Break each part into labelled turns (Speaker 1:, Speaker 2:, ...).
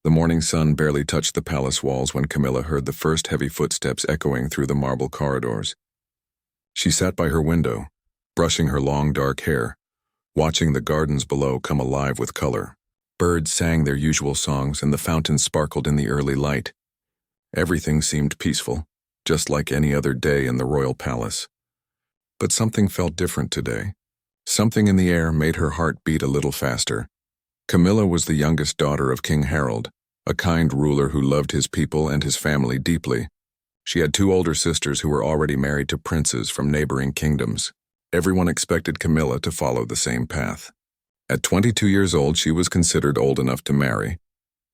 Speaker 1: The morning sun barely touched the palace walls when Camilla heard the first heavy footsteps echoing through the marble corridors. She sat by her window, brushing her long dark hair, watching the gardens below come alive with color. Birds sang their usual songs and the fountain sparkled in the early light. Everything seemed peaceful, just like any other day in the royal palace. But something felt different today. Something in the air made her heart beat a little faster. Camilla was the youngest daughter of King Harold, a kind ruler who loved his people and his family deeply. She had two older sisters who were already married to princes from neighboring kingdoms. Everyone expected Camilla to follow the same path. At 22 years old, she was considered old enough to marry,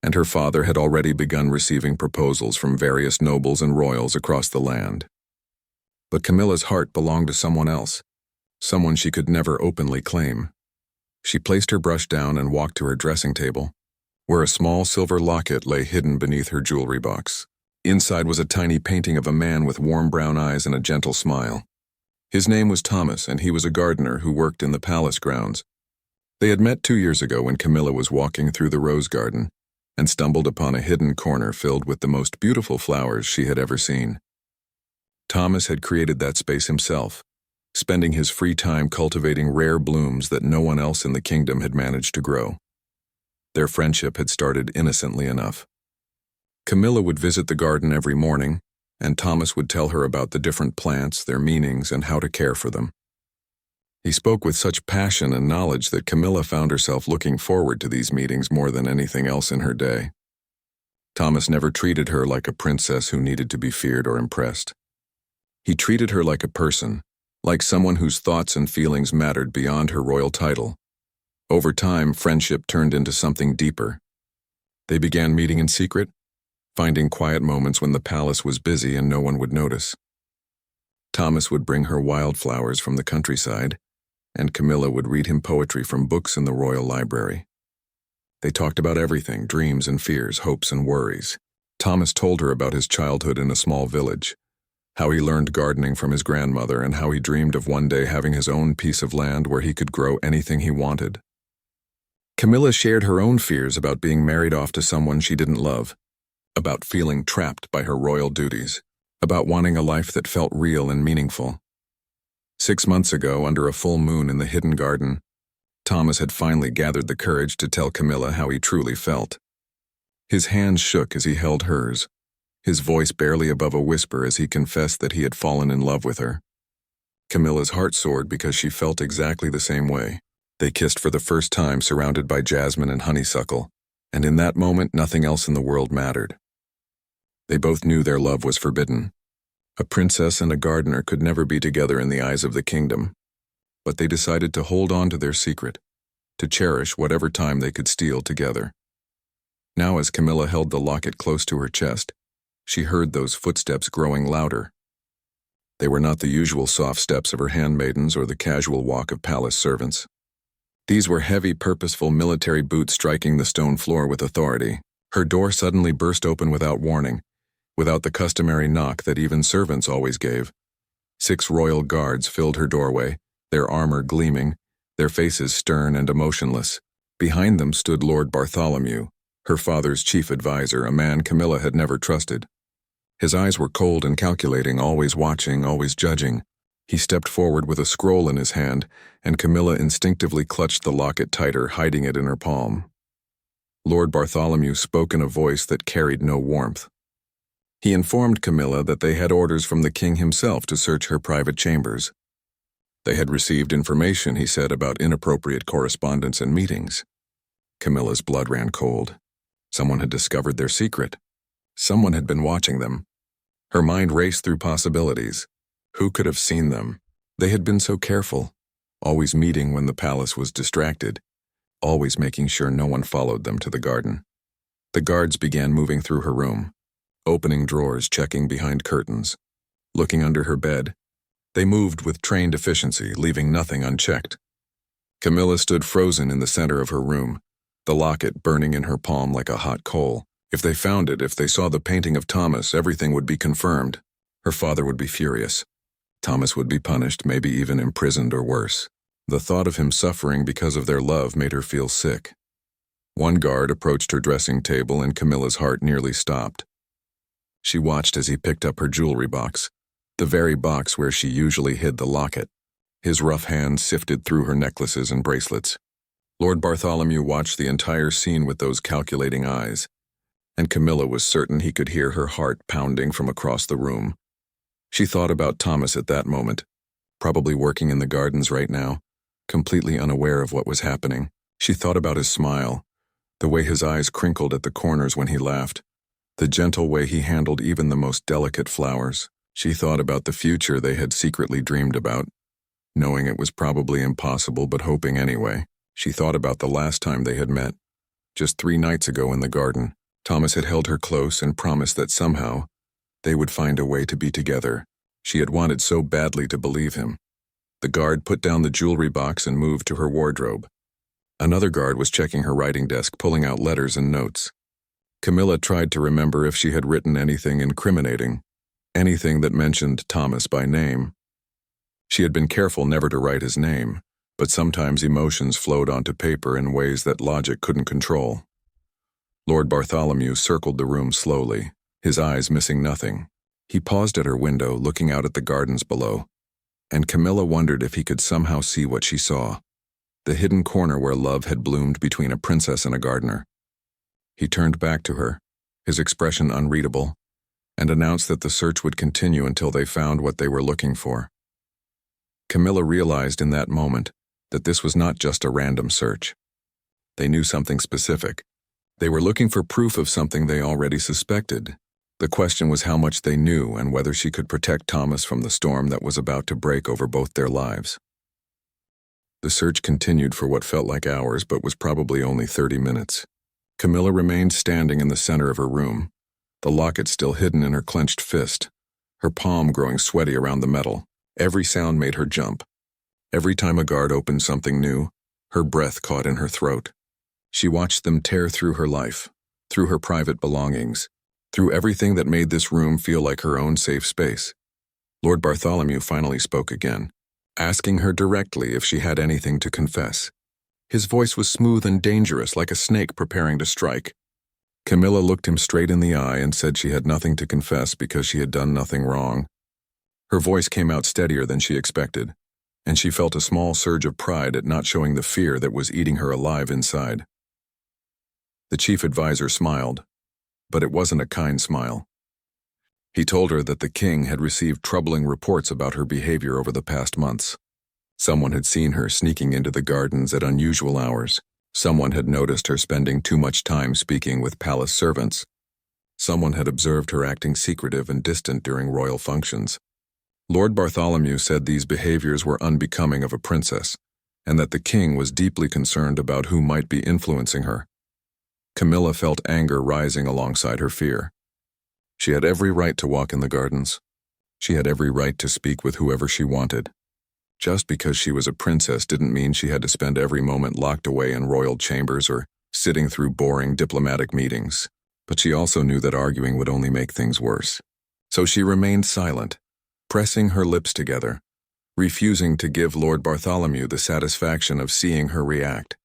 Speaker 1: and her father had already begun receiving proposals from various nobles and royals across the land. But Camilla's heart belonged to someone else, someone she could never openly claim. She placed her brush down and walked to her dressing table, where a small silver locket lay hidden beneath her jewelry box. Inside was a tiny painting of a man with warm brown eyes and a gentle smile. His name was Thomas, and he was a gardener who worked in the palace grounds. They had met 2 years ago when Camilla was walking through the rose garden and stumbled upon a hidden corner filled with the most beautiful flowers she had ever seen. Thomas had created that space himself, spending his free time cultivating rare blooms that no one else in the kingdom had managed to grow. Their friendship had started innocently enough. Camilla would visit the garden every morning, and Thomas would tell her about the different plants, their meanings, and how to care for them. He spoke with such passion and knowledge that Camilla found herself looking forward to these meetings more than anything else in her day. Thomas never treated her like a princess who needed to be feared or impressed. He treated her like a person, like someone whose thoughts and feelings mattered beyond her royal title. Over time, friendship turned into something deeper. They began meeting in secret, finding quiet moments when the palace was busy and no one would notice. Thomas would bring her wildflowers from the countryside, and Camilla would read him poetry from books in the royal library. They talked about everything, dreams and fears, hopes and worries. Thomas told her about his childhood in a small village, how he learned gardening from his grandmother, and how he dreamed of one day having his own piece of land where he could grow anything he wanted. Camilla shared her own fears about being married off to someone she didn't love, about feeling trapped by her royal duties, about wanting a life that felt real and meaningful. 6 months ago, under a full moon in the hidden garden, Thomas had finally gathered the courage to tell Camilla how he truly felt. His hands shook as he held hers, his voice barely above a whisper as he confessed that he had fallen in love with her. Camilla's heart soared because she felt exactly the same way. They kissed for the first time surrounded by jasmine and honeysuckle, and in that moment nothing else in the world mattered. They both knew their love was forbidden. A princess and a gardener could never be together in the eyes of the kingdom, but they decided to hold on to their secret, to cherish whatever time they could steal together. Now as Camilla held the locket close to her chest, she heard those footsteps growing louder. They were not the usual soft steps of her handmaidens or the casual walk of palace servants. These were heavy, purposeful military boots striking the stone floor with authority. Her door suddenly burst open without warning, without the customary knock that even servants always gave. 6 royal guards filled her doorway, their armor gleaming, their faces stern and emotionless. Behind them stood Lord Bartholomew, her father's chief advisor, a man Camilla had never trusted. His eyes were cold and calculating, always watching, always judging. He stepped forward with a scroll in his hand, and Camilla instinctively clutched the locket tighter, hiding it in her palm. Lord Bartholomew spoke in a voice that carried no warmth. He informed Camilla that they had orders from the king himself to search her private chambers. They had received information, he said, about inappropriate correspondence and meetings. Camilla's blood ran cold. Someone had discovered their secret. Someone had been watching them. Her mind raced through possibilities. Who could have seen them? They had been so careful, always meeting when the palace was distracted, always making sure no one followed them to the garden. The guards began moving through her room, opening drawers, checking behind curtains, looking under her bed. They moved with trained efficiency, leaving nothing unchecked. Camilla stood frozen in the center of her room, the locket burning in her palm like a hot coal. If they found it, if they saw the painting of Thomas, everything would be confirmed. Her father would be furious. Thomas would be punished, maybe even imprisoned or worse. The thought of him suffering because of their love made her feel sick. One guard approached her dressing table and Camilla's heart nearly stopped. She watched as he picked up her jewelry box, the very box where she usually hid the locket. His rough hands sifted through her necklaces and bracelets. Lord Bartholomew watched the entire scene with those calculating eyes, and Camilla was certain he could hear her heart pounding from across the room. She thought about Thomas at that moment, probably working in the gardens right now, completely unaware of what was happening. She thought about his smile, the way his eyes crinkled at the corners when he laughed, the gentle way he handled even the most delicate flowers. She thought about the future they had secretly dreamed about, knowing it was probably impossible but hoping anyway. She thought about the last time they had met, just 3 nights ago in the garden. Thomas had held her close and promised that somehow they would find a way to be together. She had wanted so badly to believe him. The guard put down the jewelry box and moved to her wardrobe. Another guard was checking her writing desk, pulling out letters and notes. Camilla tried to remember if she had written anything incriminating, anything that mentioned Thomas by name. She had been careful never to write his name, but sometimes emotions flowed onto paper in ways that logic couldn't control. Lord Bartholomew circled the room slowly, his eyes missing nothing. He paused at her window, looking out at the gardens below, and Camilla wondered if he could somehow see what she saw, the hidden corner where love had bloomed between a princess and a gardener. He turned back to her, his expression unreadable, and announced that the search would continue until they found what they were looking for. Camilla realized in that moment that this was not just a random search. They knew something specific. They were looking for proof of something they already suspected. The question was how much they knew and whether she could protect Thomas from the storm that was about to break over both their lives. The search continued for what felt like hours but was probably only 30 minutes. Camilla remained standing in the center of her room, the locket still hidden in her clenched fist, her palm growing sweaty around the metal. Every sound made her jump. Every time a guard opened something new, her breath caught in her throat. She watched them tear through her life, through her private belongings, through everything that made this room feel like her own safe space. Lord Bartholomew finally spoke again, asking her directly if she had anything to confess. His voice was smooth and dangerous, like a snake preparing to strike. Camilla looked him straight in the eye and said she had nothing to confess because she had done nothing wrong. Her voice came out steadier than she expected, and she felt a small surge of pride at not showing the fear that was eating her alive inside. The chief advisor smiled, but it wasn't a kind smile. He told her that the king had received troubling reports about her behavior over the past months. Someone had seen her sneaking into the gardens at unusual hours. Someone had noticed her spending too much time speaking with palace servants. Someone had observed her acting secretive and distant during royal functions. Lord Bartholomew said these behaviors were unbecoming of a princess, and that the king was deeply concerned about who might be influencing her. Camilla felt anger rising alongside her fear. She had every right to walk in the gardens. She had every right to speak with whoever she wanted. Just because she was a princess didn't mean she had to spend every moment locked away in royal chambers or sitting through boring diplomatic meetings. But she also knew that arguing would only make things worse. So she remained silent, pressing her lips together, refusing to give Lord Bartholomew the satisfaction of seeing her react.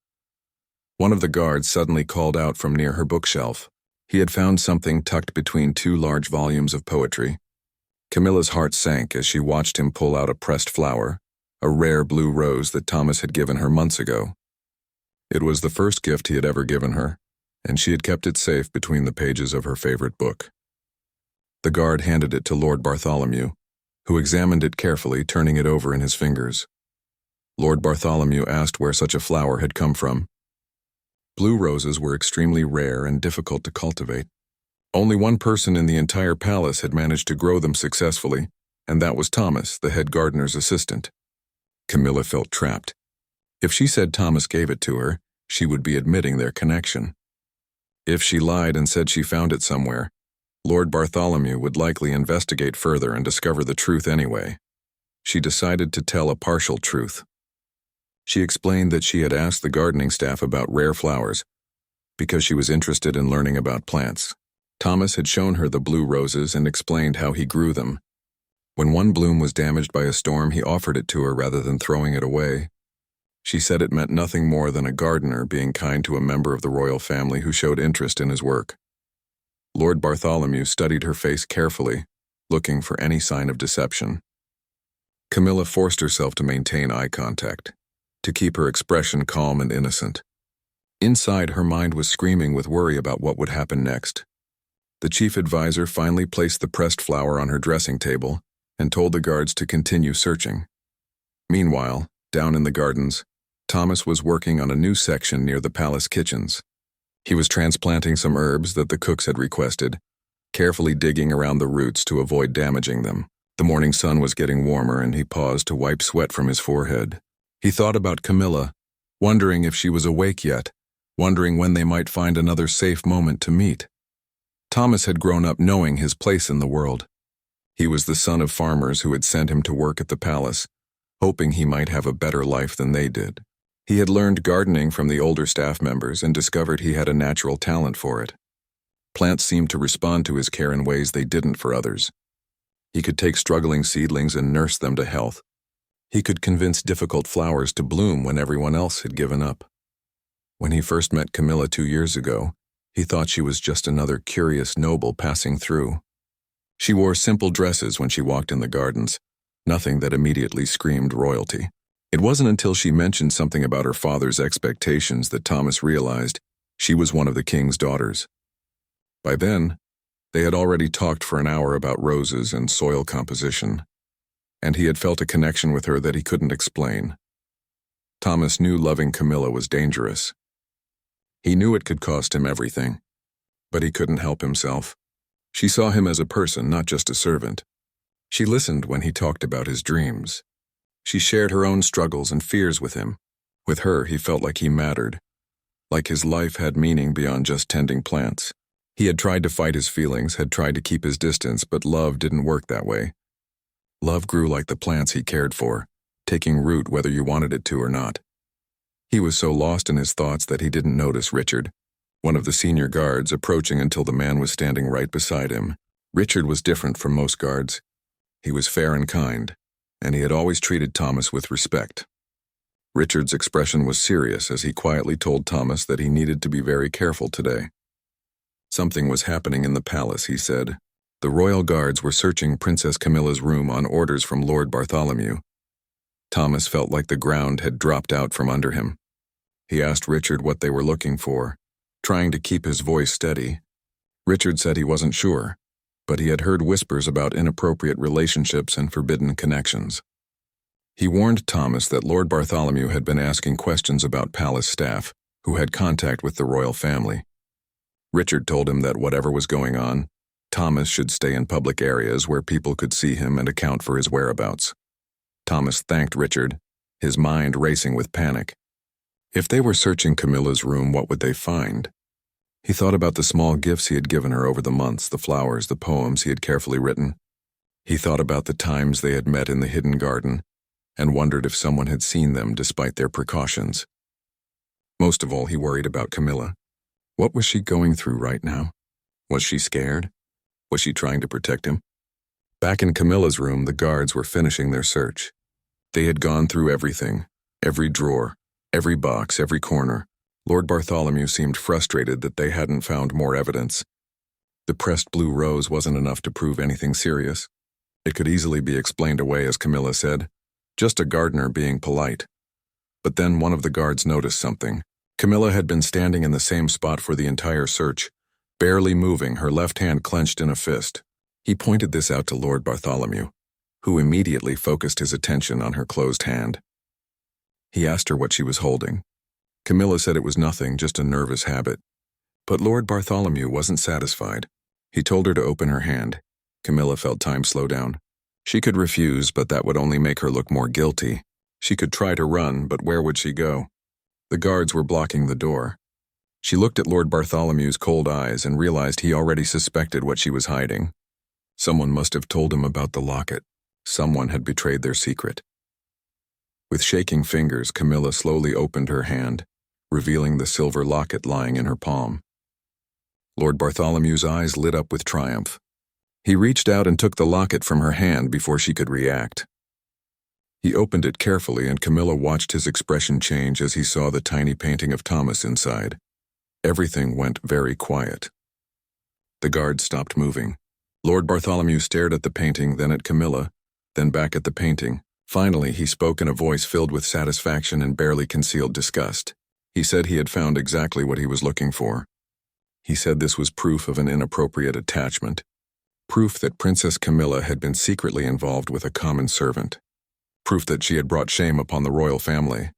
Speaker 1: One of the guards suddenly called out from near her bookshelf. He had found something tucked between 2 large volumes of poetry. Camilla's heart sank as she watched him pull out a pressed flower, a rare blue rose that Thomas had given her months ago. It was the first gift he had ever given her, and she had kept it safe between the pages of her favorite book. The guard handed it to Lord Bartholomew, who examined it carefully, turning it over in his fingers. Lord Bartholomew asked where such a flower had come from. Blue roses were extremely rare and difficult to cultivate. Only one person in the entire palace had managed to grow them successfully, and that was Thomas, the head gardener's assistant. Camilla felt trapped. If she said Thomas gave it to her, she would be admitting their connection. If she lied and said she found it somewhere, Lord Bartholomew would likely investigate further and discover the truth anyway. She decided to tell a partial truth. She explained that she had asked the gardening staff about rare flowers because she was interested in learning about plants. Thomas had shown her the blue roses and explained how he grew them. When one bloom was damaged by a storm, he offered it to her rather than throwing it away. She said it meant nothing more than a gardener being kind to a member of the royal family who showed interest in his work. Lord Bartholomew studied her face carefully, looking for any sign of deception. Camilla forced herself to maintain eye contact, to keep her expression calm and innocent. Inside, her mind was screaming with worry about what would happen next. The chief advisor finally placed the pressed flower on her dressing table and told the guards to continue searching. Meanwhile, down in the gardens, Thomas was working on a new section near the palace kitchens. He was transplanting some herbs that the cooks had requested, carefully digging around the roots to avoid damaging them. The morning sun was getting warmer and he paused to wipe sweat from his forehead. He thought about Camilla, wondering if she was awake yet, wondering when they might find another safe moment to meet. Thomas had grown up knowing his place in the world. He was the son of farmers who had sent him to work at the palace, hoping he might have a better life than they did. He had learned gardening from the older staff members and discovered he had a natural talent for it. Plants seemed to respond to his care in ways they didn't for others. He could take struggling seedlings and nurse them to health. He could convince difficult flowers to bloom when everyone else had given up. When he first met Camilla 2 years ago, he thought she was just another curious noble passing through. She wore simple dresses when she walked in the gardens, nothing that immediately screamed royalty. It wasn't until she mentioned something about her father's expectations that Thomas realized she was one of the king's daughters. By then, they had already talked for an hour about roses and soil composition, and he had felt a connection with her that he couldn't explain. Thomas knew loving Camilla was dangerous. He knew it could cost him everything, but he couldn't help himself. She saw him as a person, not just a servant. She listened when he talked about his dreams. She shared her own struggles and fears with him. With her, he felt like he mattered, like his life had meaning beyond just tending plants. He had tried to fight his feelings, had tried to keep his distance, but love didn't work that way. Love grew like the plants he cared for, taking root whether you wanted it to or not. He was so lost in his thoughts that he didn't notice Richard, one of the senior guards, approaching until the man was standing right beside him. Richard was different from most guards. He was fair and kind, and he had always treated Thomas with respect. Richard's expression was serious as he quietly told Thomas that he needed to be very careful today. Something was happening in the palace, he said. The royal guards were searching Princess Camilla's room on orders from Lord Bartholomew. Thomas felt like the ground had dropped out from under him. He asked Richard what they were looking for, trying to keep his voice steady. Richard said he wasn't sure, but he had heard whispers about inappropriate relationships and forbidden connections. He warned Thomas that Lord Bartholomew had been asking questions about palace staff who had contact with the royal family. Richard told him that whatever was going on, Thomas should stay in public areas where people could see him and account for his whereabouts. Thomas thanked Richard, his mind racing with panic. If they were searching Camilla's room, what would they find? He thought about the small gifts he had given her over the months, the flowers, the poems he had carefully written. He thought about the times they had met in the hidden garden, and wondered if someone had seen them despite their precautions. Most of all, he worried about Camilla. What was she going through right now? Was she scared? Was she trying to protect him? Back in Camilla's room, the guards were finishing their search. They had gone through everything, every drawer, every box, every corner. Lord Bartholomew seemed frustrated that they hadn't found more evidence. The pressed blue rose wasn't enough to prove anything serious. It could easily be explained away, as Camilla said, just a gardener being polite. But then one of the guards noticed something. Camilla had been standing in the same spot for the entire search, barely moving, her left hand clenched in a fist. He pointed this out to Lord Bartholomew, who immediately focused his attention on her closed hand. He asked her what she was holding. Camilla said it was nothing, just a nervous habit. But Lord Bartholomew wasn't satisfied. He told her to open her hand. Camilla felt time slow down. She could refuse, but that would only make her look more guilty. She could try to run, but where would she go? The guards were blocking the door. She looked at Lord Bartholomew's cold eyes and realized he already suspected what she was hiding. Someone must have told him about the locket. Someone had betrayed their secret. With shaking fingers, Camilla slowly opened her hand, revealing the silver locket lying in her palm. Lord Bartholomew's eyes lit up with triumph. He reached out and took the locket from her hand before she could react. He opened it carefully, and Camilla watched his expression change as he saw the tiny painting of Thomas inside. Everything went very quiet. The guard stopped moving. Lord Bartholomew stared at the painting, then at Camilla, then back at the painting. Finally, he spoke in a voice filled with satisfaction and barely concealed disgust. He said he had found exactly what he was looking for. He said this was proof of an inappropriate attachment, proof that Princess Camilla had been secretly involved with a common servant, proof that she had brought shame upon the royal family.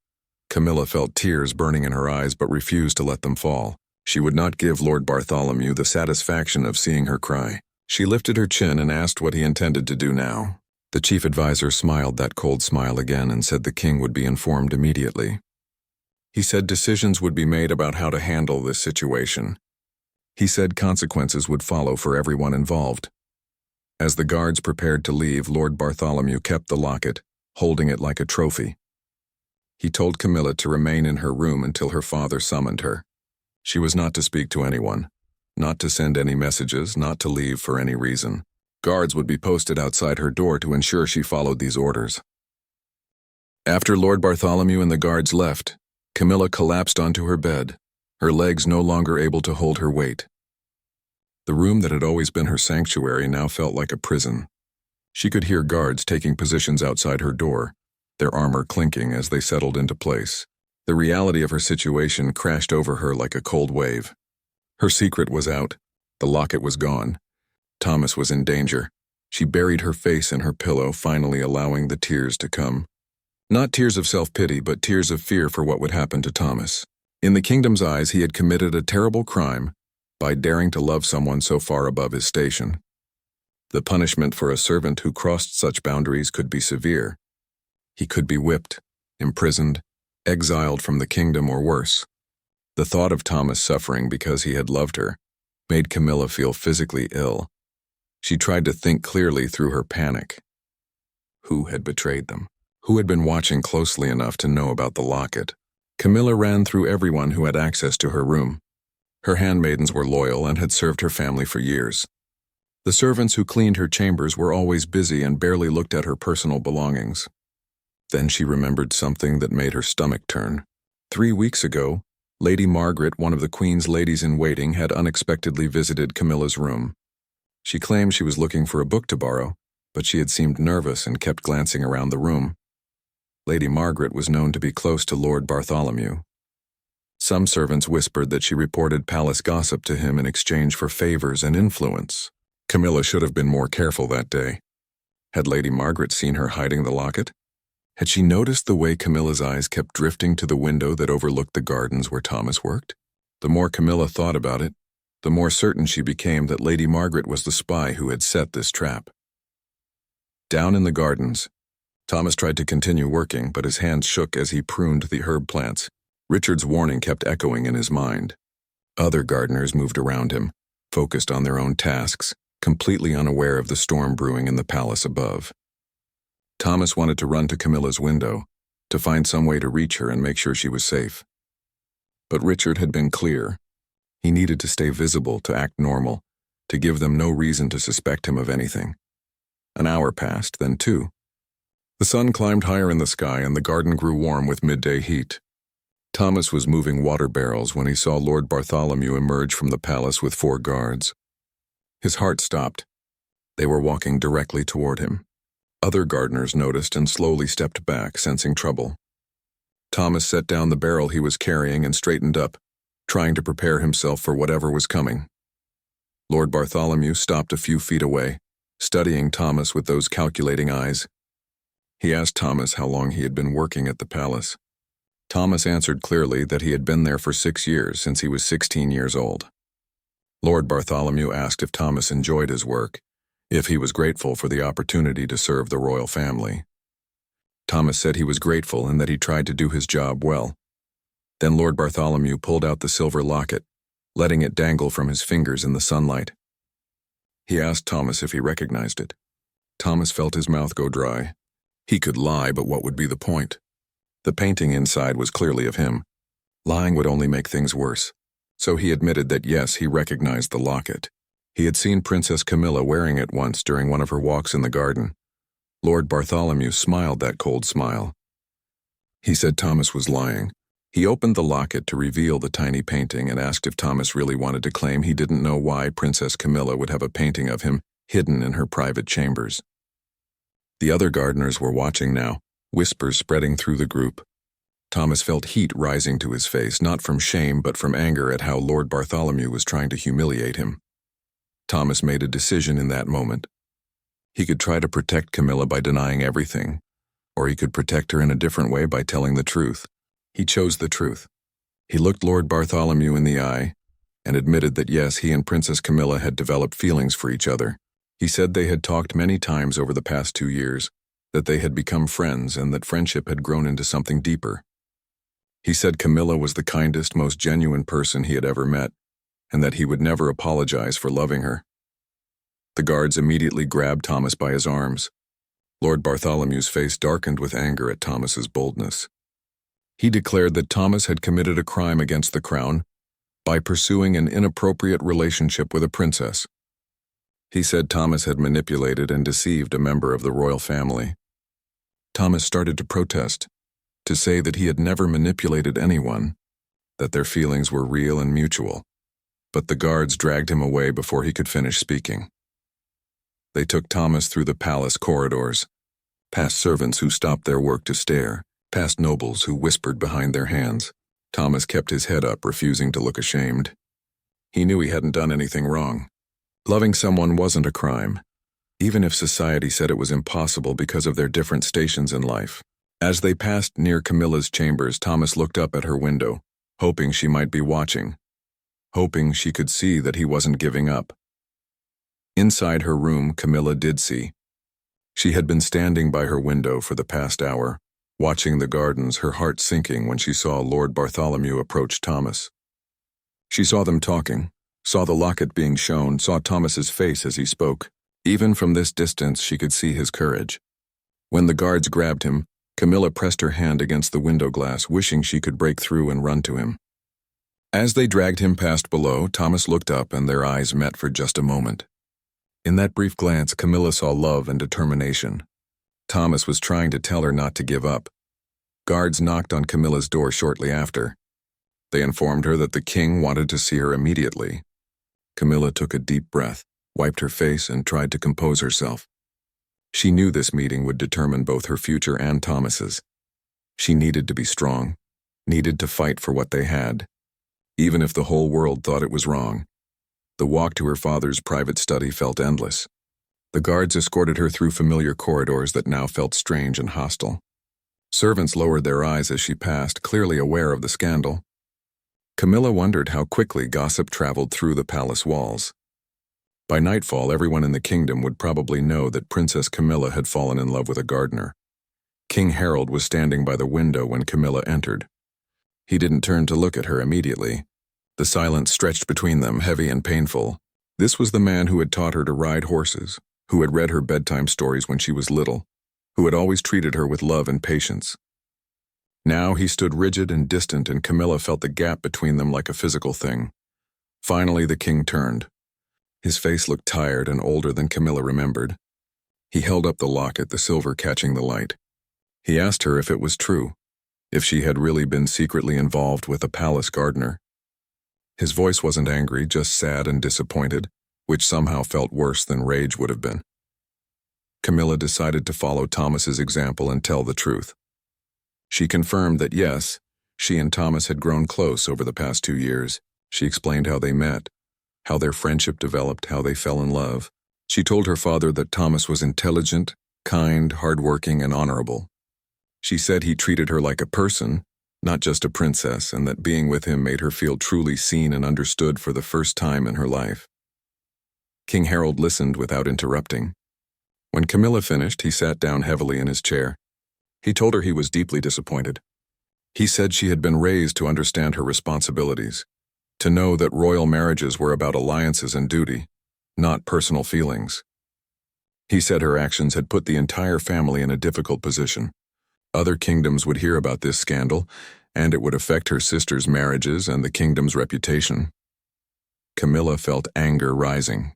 Speaker 1: Camilla felt tears burning in her eyes but refused to let them fall. She would not give Lord Bartholomew the satisfaction of seeing her cry. She lifted her chin and asked what he intended to do now. The chief advisor smiled that cold smile again and said the king would be informed immediately. He said decisions would be made about how to handle this situation. He said consequences would follow for everyone involved. As the guards prepared to leave, Lord Bartholomew kept the locket, holding it like a trophy. He told Camilla to remain in her room until her father summoned her. She was not to speak to anyone, not to send any messages, not to leave for any reason. Guards would be posted outside her door to ensure she followed these orders. After Lord Bartholomew and the guards left, Camilla collapsed onto her bed, her legs no longer able to hold her weight. The room that had always been her sanctuary now felt like a prison. She could hear guards taking positions outside her door, their armor clinking as they settled into place. The reality of her situation crashed over her like a cold wave. Her secret was out. The locket was gone. Thomas was in danger. She buried her face in her pillow, finally allowing the tears to come. Not tears of self-pity, but tears of fear for what would happen to Thomas. In the kingdom's eyes, he had committed a terrible crime by daring to love someone so far above his station. The punishment for a servant who crossed such boundaries could be severe. He could be whipped, imprisoned, exiled from the kingdom, or worse. The thought of Thomas suffering because he had loved her made Camilla feel physically ill. She tried to think clearly through her panic. Who had betrayed them? Who had been watching closely enough to know about the locket? Camilla ran through everyone who had access to her room. Her handmaidens were loyal and had served her family for years. The servants who cleaned her chambers were always busy and barely looked at her personal belongings. Then she remembered something that made her stomach turn. 3 weeks ago, Lady Margaret, one of the Queen's ladies-in-waiting, had unexpectedly visited Camilla's room. She claimed she was looking for a book to borrow, but she had seemed nervous and kept glancing around the room. Lady Margaret was known to be close to Lord Bartholomew. Some servants whispered that she reported palace gossip to him in exchange for favors and influence. Camilla should have been more careful that day. Had Lady Margaret seen her hiding the locket? Had she noticed the way Camilla's eyes kept drifting to the window that overlooked the gardens where Thomas worked? The more Camilla thought about it, the more certain she became that Lady Margaret was the spy who had set this trap. Down in the gardens, Thomas tried to continue working, but his hands shook as he pruned the herb plants. Richard's warning kept echoing in his mind. Other gardeners moved around him, focused on their own tasks, completely unaware of the storm brewing in the palace above. Thomas wanted to run to Camilla's window, to find some way to reach her and make sure she was safe. But Richard had been clear. He needed to stay visible, to act normal, to give them no reason to suspect him of anything. An hour passed, then 2. The sun climbed higher in the sky and the garden grew warm with midday heat. Thomas was moving water barrels when he saw Lord Bartholomew emerge from the palace with 4 guards. His heart stopped. They were walking directly toward him. Other gardeners noticed and slowly stepped back, sensing trouble. Thomas set down the barrel he was carrying and straightened up, trying to prepare himself for whatever was coming. Lord Bartholomew stopped a few feet away, studying Thomas with those calculating eyes. He asked Thomas how long he had been working at the palace. Thomas answered clearly that he had been there for 6 years, since he was 16 years old. Lord Bartholomew asked if Thomas enjoyed his work, if he was grateful for the opportunity to serve the royal family. Thomas said he was grateful and that he tried to do his job well. Then Lord Bartholomew pulled out the silver locket, letting it dangle from his fingers in the sunlight. He asked Thomas if he recognized it. Thomas felt his mouth go dry. He could lie, but what would be the point? The painting inside was clearly of him. Lying would only make things worse. So he admitted that yes, he recognized the locket. He had seen Princess Camilla wearing it once during one of her walks in the garden. Lord Bartholomew smiled that cold smile. He said Thomas was lying. He opened the locket to reveal the tiny painting and asked if Thomas really wanted to claim he didn't know why Princess Camilla would have a painting of him hidden in her private chambers. The other gardeners were watching now, whispers spreading through the group. Thomas felt heat rising to his face, not from shame but from anger at how Lord Bartholomew was trying to humiliate him. Thomas made a decision in that moment. He could try to protect Camilla by denying everything, or he could protect her in a different way by telling the truth. He chose the truth. He looked Lord Bartholomew in the eye and admitted that yes, he and Princess Camilla had developed feelings for each other. He said they had talked many times over the past 2 years, that they had become friends and that friendship had grown into something deeper. He said Camilla was the kindest, most genuine person he had ever met, and that he would never apologize for loving her. The guards immediately grabbed Thomas by his arms. Lord Bartholomew's face darkened with anger at Thomas's boldness. He declared that Thomas had committed a crime against the crown by pursuing an inappropriate relationship with a princess. He said Thomas had manipulated and deceived a member of the royal family. Thomas started to protest, to say that he had never manipulated anyone, that their feelings were real and mutual. But the guards dragged him away before he could finish speaking. They took Thomas through the palace corridors, past servants who stopped their work to stare, past nobles who whispered behind their hands. Thomas kept his head up, refusing to look ashamed. He knew he hadn't done anything wrong. Loving someone wasn't a crime, even if society said it was impossible because of their different stations in life. As they passed near Camilla's chambers, Thomas looked up at her window, hoping she might be watching, hoping she could see that he wasn't giving up. Inside her room, Camilla did see. She had been standing by her window for the past hour, watching the gardens, her heart sinking when she saw Lord Bartholomew approach Thomas. She saw them talking, saw the locket being shown, saw Thomas's face as he spoke. Even from this distance, she could see his courage. When the guards grabbed him, Camilla pressed her hand against the window glass, wishing she could break through and run to him. As they dragged him past below, Thomas looked up and their eyes met for just a moment. In that brief glance, Camilla saw love and determination. Thomas was trying to tell her not to give up. Guards knocked on Camilla's door shortly after. They informed her that the king wanted to see her immediately. Camilla took a deep breath, wiped her face, and tried to compose herself. She knew this meeting would determine both her future and Thomas's. She needed to be strong, needed to fight for what they had, even if the whole world thought it was wrong. The walk to her father's private study felt endless. The guards escorted her through familiar corridors that now felt strange and hostile. Servants lowered their eyes as she passed, clearly aware of the scandal. Camilla wondered how quickly gossip traveled through the palace walls. By nightfall, everyone in the kingdom would probably know that Princess Camilla had fallen in love with a gardener. King Harold was standing by the window when Camilla entered. He didn't turn to look at her immediately. The silence stretched between them, heavy and painful. This was the man who had taught her to ride horses, who had read her bedtime stories when she was little, who had always treated her with love and patience. Now he stood rigid and distant, and Camilla felt the gap between them like a physical thing. Finally, the king turned. His face looked tired and older than Camilla remembered. He held up the locket, the silver catching the light. He asked her if it was true, if she had really been secretly involved with a palace gardener. His voice wasn't angry, just sad and disappointed, which somehow felt worse than rage would have been. Camilla decided to follow Thomas's example and tell the truth. She confirmed that yes, she and Thomas had grown close over the past 2 years. She explained how they met, how their friendship developed, how they fell in love. She told her father that Thomas was intelligent, kind, hardworking, and honorable. She said he treated her like a person, not just a princess, and that being with him made her feel truly seen and understood for the first time in her life. King Harold listened without interrupting. When Camilla finished, he sat down heavily in his chair. He told her he was deeply disappointed. He said she had been raised to understand her responsibilities, to know that royal marriages were about alliances and duty, not personal feelings. He said her actions had put the entire family in a difficult position. Other kingdoms would hear about this scandal, and it would affect her sister's marriages and the kingdom's reputation. Camilla felt anger rising.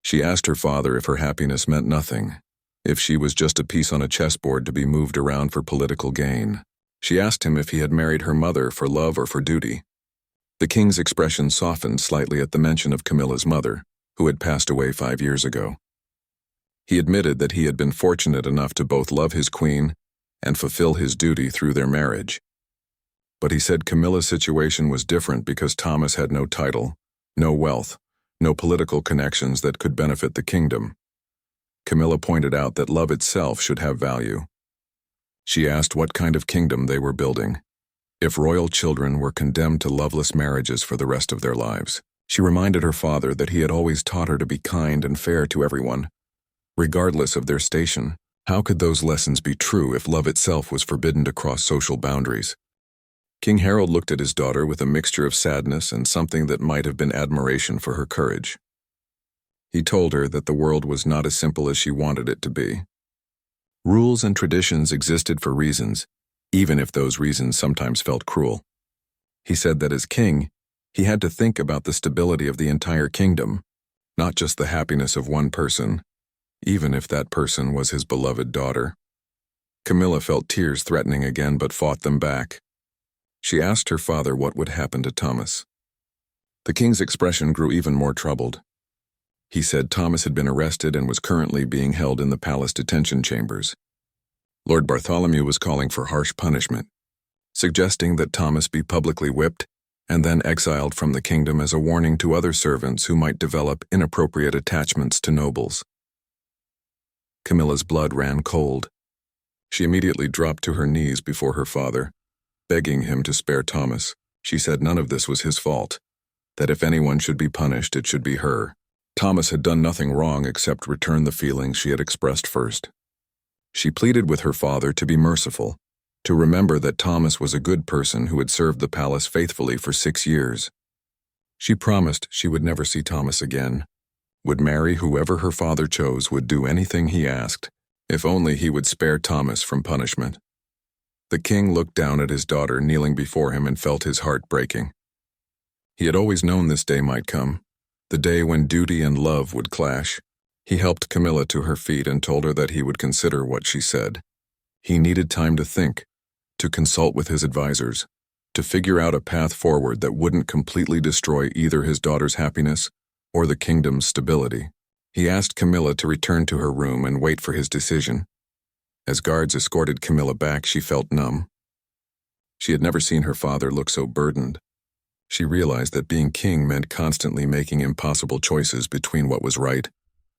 Speaker 1: She asked her father if her happiness meant nothing, if she was just a piece on a chessboard to be moved around for political gain. She asked him if he had married her mother for love or for duty. The king's expression softened slightly at the mention of Camilla's mother, who had passed away 5 years ago. He admitted that he had been fortunate enough to both love his queen and fulfill his duty through their marriage. But he said Camilla's situation was different because Thomas had no title, no wealth, no political connections that could benefit the kingdom. Camilla pointed out that love itself should have value. She asked what kind of kingdom they were building, if royal children were condemned to loveless marriages for the rest of their lives. She reminded her father that he had always taught her to be kind and fair to everyone, regardless of their station. How could those lessons be true if love itself was forbidden to cross social boundaries? King Harold looked at his daughter with a mixture of sadness and something that might have been admiration for her courage. He told her that the world was not as simple as she wanted it to be. Rules and traditions existed for reasons, even if those reasons sometimes felt cruel. He said that as king, he had to think about the stability of the entire kingdom, not just the happiness of one person, even if that person was his beloved daughter. Camilla felt tears threatening again but fought them back. She asked her father what would happen to Thomas. The king's expression grew even more troubled. He said Thomas had been arrested and was currently being held in the palace detention chambers. Lord Bartholomew was calling for harsh punishment, suggesting that Thomas be publicly whipped and then exiled from the kingdom as a warning to other servants who might develop inappropriate attachments to nobles. Camilla's blood ran cold. She immediately dropped to her knees before her father, begging him to spare Thomas. She said none of this was his fault, that if anyone should be punished, it should be her. Thomas had done nothing wrong except return the feelings she had expressed first. She pleaded with her father to be merciful, to remember that Thomas was a good person who had served the palace faithfully for 6 years. She promised she would never see Thomas again, would marry whoever her father chose, would do anything he asked, if only he would spare Thomas from punishment. The king looked down at his daughter kneeling before him and felt his heart breaking. He had always known this day might come, the day when duty and love would clash. He helped Camilla to her feet and told her that he would consider what she said. He needed time to think, to consult with his advisors, to figure out a path forward that wouldn't completely destroy either his daughter's happiness or the kingdom's stability. He asked Camilla to return to her room and wait for his decision. As guards escorted Camilla back, she felt numb. She had never seen her father look so burdened. She realized that being king meant constantly making impossible choices between what was right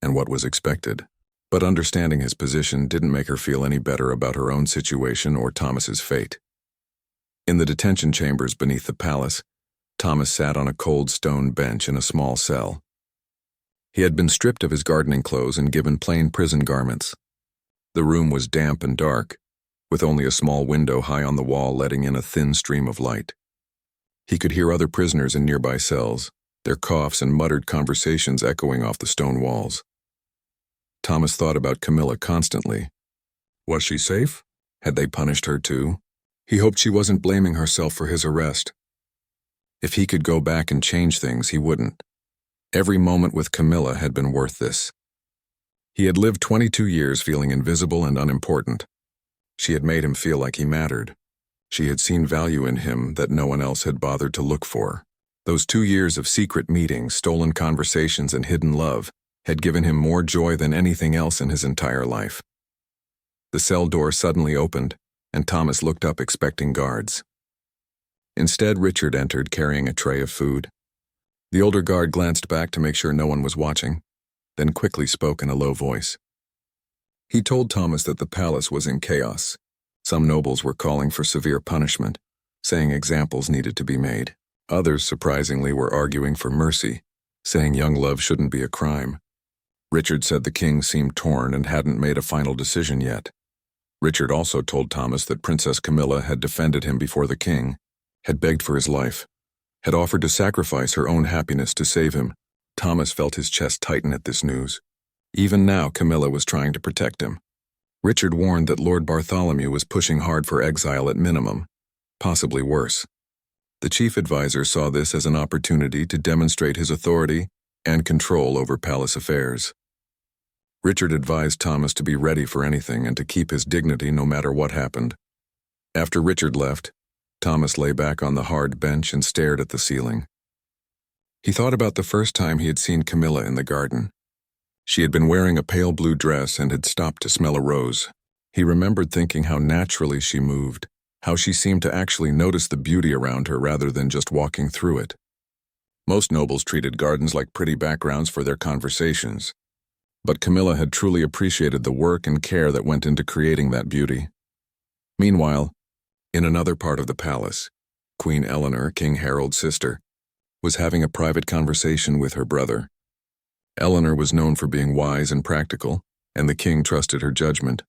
Speaker 1: and what was expected. But understanding his position didn't make her feel any better about her own situation or Thomas's fate. In the detention chambers beneath the palace, Thomas sat on a cold stone bench in a small cell. He had been stripped of his gardening clothes and given plain prison garments. The room was damp and dark, with only a small window high on the wall letting in a thin stream of light. He could hear other prisoners in nearby cells, their coughs and muttered conversations echoing off the stone walls. Thomas thought about Camilla constantly. Was she safe? Had they punished her too? He hoped she wasn't blaming herself for his arrest. If he could go back and change things, he wouldn't. Every moment with Camilla had been worth this. He had lived 22 years feeling invisible and unimportant. She had made him feel like he mattered. She had seen value in him that no one else had bothered to look for. Those 2 years of secret meetings, stolen conversations, and hidden love had given him more joy than anything else in his entire life. The cell door suddenly opened, and Thomas looked up expecting guards. Instead, Richard entered carrying a tray of food. The older guard glanced back to make sure no one was watching, then quickly spoke in a low voice. He told Thomas that the palace was in chaos. Some nobles were calling for severe punishment, saying examples needed to be made. Others, surprisingly, were arguing for mercy, saying young love shouldn't be a crime. Richard said the king seemed torn and hadn't made a final decision yet. Richard also told Thomas that Princess Camilla had defended him before the king, had begged for his life, had offered to sacrifice her own happiness to save him. Thomas felt his chest tighten at this news. Even now, Camilla was trying to protect him. Richard warned that Lord Bartholomew was pushing hard for exile at minimum, possibly worse. The chief advisor saw this as an opportunity to demonstrate his authority and control over palace affairs. Richard advised Thomas to be ready for anything and to keep his dignity no matter what happened. After Richard left, Thomas lay back on the hard bench and stared at the ceiling. He thought about the first time he had seen Camilla in the garden. She had been wearing a pale blue dress and had stopped to smell a rose. He remembered thinking how naturally she moved, how she seemed to actually notice the beauty around her rather than just walking through it. Most nobles treated gardens like pretty backgrounds for their conversations, but Camilla had truly appreciated the work and care that went into creating that beauty. Meanwhile, in another part of the palace, Queen Eleanor, King Harold's sister, was having a private conversation with her brother. Eleanor was known for being wise and practical, and the king trusted her judgment.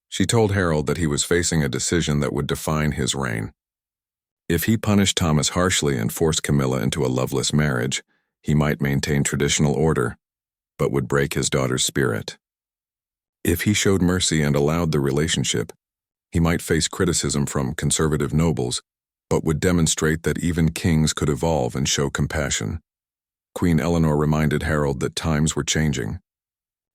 Speaker 1: She told Harold that he was facing a decision that would define his reign. If he punished Thomas harshly and forced Camilla into a loveless marriage, he might maintain traditional order, but would break his daughter's spirit. If he showed mercy and allowed the relationship, he might face criticism from conservative nobles, but would demonstrate that even kings could evolve and show compassion. Queen Eleanor reminded Harold that times were changing.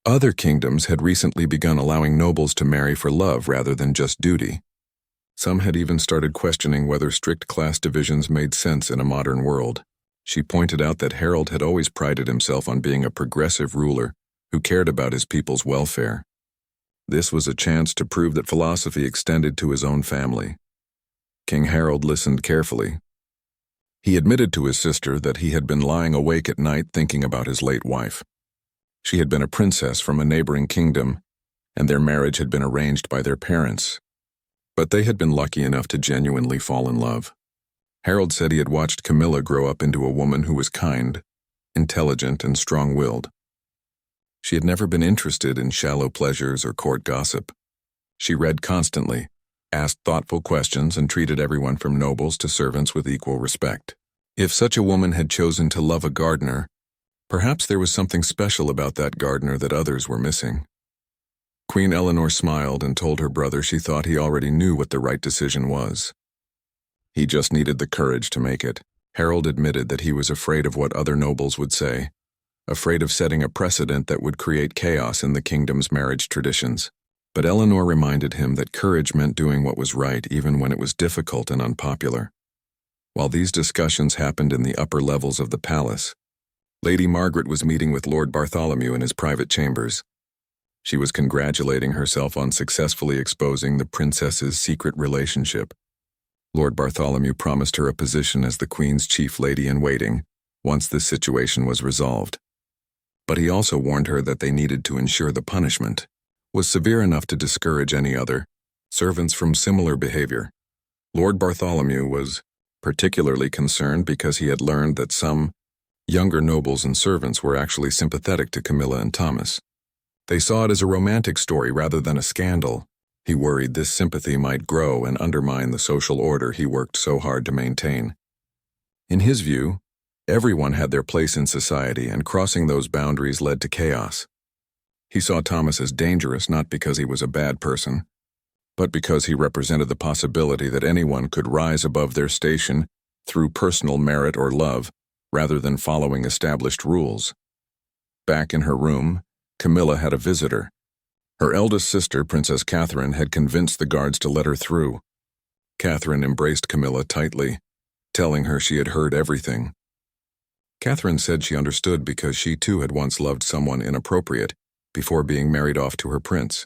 Speaker 1: Other kingdoms had recently begun allowing nobles to marry for love rather than just duty. Some had even started questioning whether strict class divisions made sense in a modern world. She pointed out that Harold had always prided himself on being a progressive ruler who cared about his people's welfare. This was a chance to prove that philosophy extended to his own family. King Harold listened carefully. He admitted to his sister that he had been lying awake at night thinking about his late wife. She had been a princess from a neighboring kingdom, and their marriage had been arranged by their parents. But they had been lucky enough to genuinely fall in love. Harold said he had watched Camilla grow up into a woman who was kind, intelligent, and strong-willed. She had never been interested in shallow pleasures or court gossip. She read constantly, asked thoughtful questions, and treated everyone from nobles to servants with equal respect. If such a woman had chosen to love a gardener, perhaps there was something special about that gardener that others were missing. Queen Eleanor smiled and told her brother she thought he already knew what the right decision was. He just needed the courage to make it. Harold admitted that he was afraid of what other nobles would say, afraid of setting a precedent that would create chaos in the kingdom's marriage traditions. But Eleanor reminded him that courage meant doing what was right even when it was difficult and unpopular. While these discussions happened in the upper levels of the palace, Lady Margaret was meeting with Lord Bartholomew in his private chambers. She was congratulating herself on successfully exposing the princess's secret relationship. Lord Bartholomew promised her a position as the Queen's chief lady-in-waiting once this situation was resolved. But he also warned her that they needed to ensure the punishment was severe enough to discourage any other servants from similar behavior. Lord Bartholomew was particularly concerned because he had learned that some younger nobles and servants were actually sympathetic to Camilla and Thomas. They saw it as a romantic story rather than a scandal. He worried this sympathy might grow and undermine the social order he worked so hard to maintain. In his view, everyone had their place in society, and crossing those boundaries led to chaos. He saw Thomas as dangerous not because he was a bad person, but because he represented the possibility that anyone could rise above their station through personal merit or love, rather than following established rules. Back in her room, Camilla had a visitor. Her eldest sister, Princess Catherine, had convinced the guards to let her through. Catherine embraced Camilla tightly, telling her she had heard everything. Catherine said she understood because she too had once loved someone inappropriate before being married off to her prince.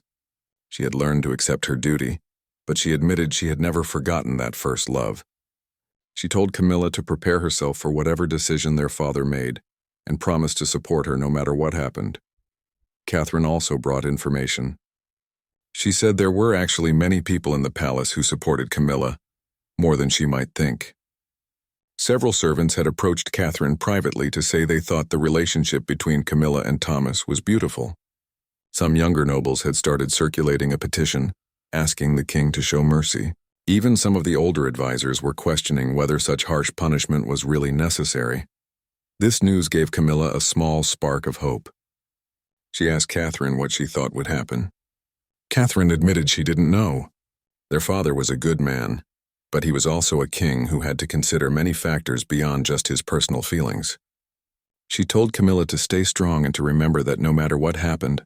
Speaker 1: She had learned to accept her duty, but she admitted she had never forgotten that first love. She told Camilla to prepare herself for whatever decision their father made, and promised to support her no matter what happened. Catherine also brought information. She said there were actually many people in the palace who supported Camilla, more than she might think. Several servants had approached Catherine privately to say they thought the relationship between Camilla and Thomas was beautiful. Some younger nobles had started circulating a petition, asking the king to show mercy. Even some of the older advisors were questioning whether such harsh punishment was really necessary. This news gave Camilla a small spark of hope. She asked Catherine what she thought would happen. Catherine admitted she didn't know. Their father was a good man, but he was also a king who had to consider many factors beyond just his personal feelings. She told Camilla to stay strong and to remember that no matter what happened,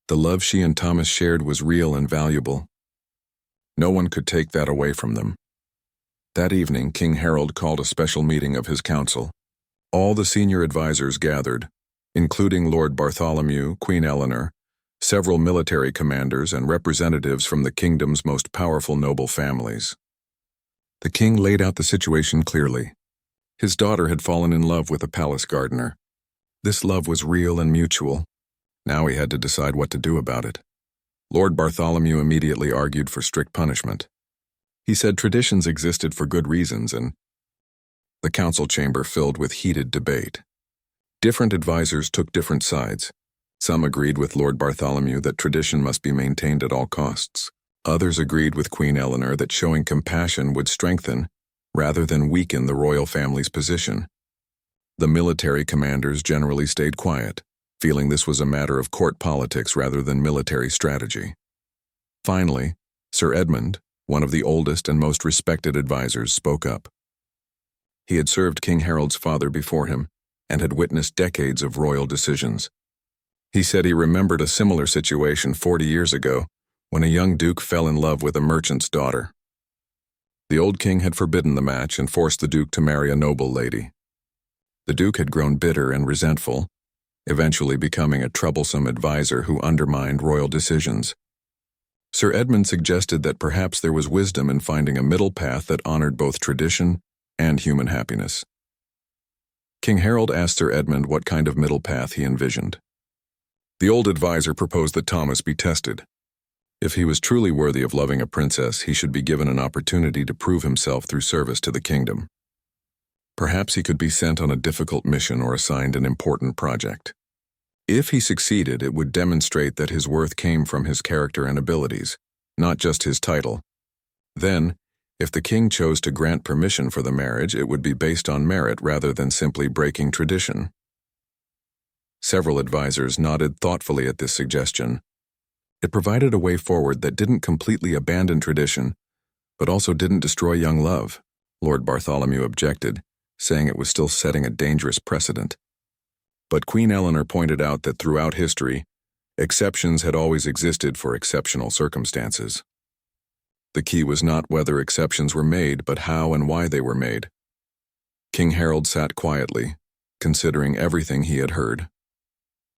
Speaker 1: The love she and Thomas shared was real and valuable. No one could take that away from them. That evening, King Harold called a special meeting of his council. All the senior advisors gathered, including Lord Bartholomew, Queen Eleanor, several military commanders, and representatives from the kingdom's most powerful noble families. The king laid out the situation clearly. His daughter had fallen in love with a palace gardener. This love was real and mutual. Now he had to decide what to do about it. Lord Bartholomew immediately argued for strict punishment. He said traditions existed for good reasons, and the council chamber filled with heated debate. Different advisors took different sides. Some agreed with Lord Bartholomew that tradition must be maintained at all costs. Others agreed with Queen Eleanor that showing compassion would strengthen, rather than weaken, the royal family's position. The military commanders generally stayed quiet, feeling this was a matter of court politics rather than military strategy. Finally, Sir Edmund, one of the oldest and most respected advisors, spoke up. He had served King Harold's father before him and had witnessed decades of royal decisions. He said he remembered a similar situation 40 years ago when a young duke fell in love with a merchant's daughter. The old king had forbidden the match and forced the duke to marry a noble lady. The duke had grown bitter and resentful, eventually becoming a troublesome advisor who undermined royal decisions. Sir Edmund suggested that perhaps there was wisdom in finding a middle path that honored both tradition and human happiness. King Harold asked Sir Edmund what kind of middle path he envisioned. The old advisor proposed that Thomas be tested. If he was truly worthy of loving a princess, he should be given an opportunity to prove himself through service to the kingdom. Perhaps he could be sent on a difficult mission or assigned an important project. If he succeeded, it would demonstrate that his worth came from his character and abilities, not just his title. Then, if the king chose to grant permission for the marriage, it would be based on merit rather than simply breaking tradition. Several advisors nodded thoughtfully at this suggestion. It provided a way forward that didn't completely abandon tradition, but also didn't destroy young love. Lord Bartholomew objected, saying it was still setting a dangerous precedent. But Queen Eleanor pointed out that throughout history, exceptions had always existed for exceptional circumstances. The key was not whether exceptions were made, but how and why they were made. King Harold sat quietly, considering everything he had heard.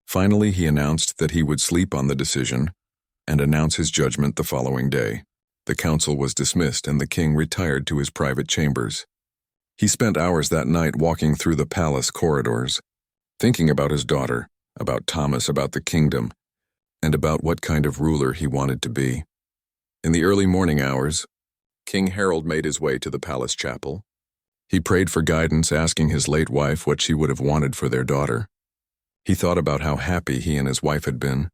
Speaker 1: Finally, he announced that he would sleep on the decision and announce his judgment the following day. The council was dismissed and the king retired to his private chambers. He spent hours that night walking through the palace corridors, thinking about his daughter, about Thomas, about the kingdom, and about what kind of ruler he wanted to be. In the early morning hours, King Harold made his way to the palace chapel. He prayed for guidance, asking his late wife what she would have wanted for their daughter. He thought about how happy he and his wife had been,